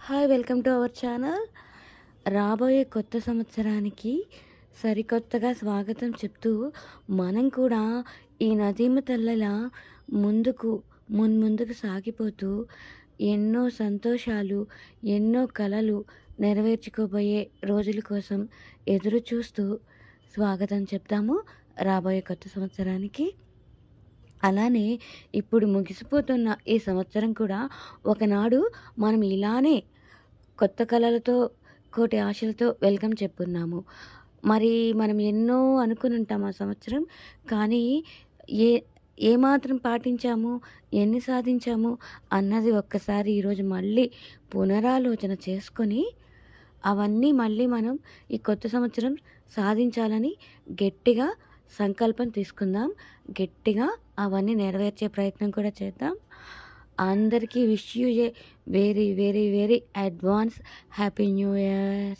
Hi welcome to our channel. రాబోయే కొత్త సంవత్సరానికి సరికొత్తగా స్వాగతం చెప్తూ మనం కూడా ఈ నదీమ తల్లలా ముందుకు మున్ముందుకు సాగిపోతూ ఎన్నో సంతోషాలు, ఎన్నో కలలు నెరవేర్చుకోబోయే రోజుల కోసం ఎదురు చూస్తూ స్వాగతం చెప్తాము రాబోయే కొత్త సంవత్సరానికి. అలానే ఇప్పుడు ముగిసిపోతున్న ఈ సంవత్సరం కూడా ఒకనాడు మనం ఇలానే కొత్త కలలతో, కోటి ఆశలతో వెల్కమ్ చెప్పున్నాము. మరి మనం ఎన్నో అనుకుని ఉంటాం ఆ సంవత్సరం. కానీ ఏ ఏమాత్రం పాటించాము, ఎన్ని సాధించాము అన్నది ఒక్కసారి ఈరోజు మళ్ళీ పునరాలోచన చేసుకొని, అవన్నీ మళ్ళీ మనం ఈ కొత్త సంవత్సరం సాధించాలని గట్టిగా సంకల్పం తీసుకుందాం. గట్టిగా అవన్నీ నెరవేర్చే ప్రయత్నం కూడా చేద్దాం. అందరికీ wish you a very very very advance happy new year.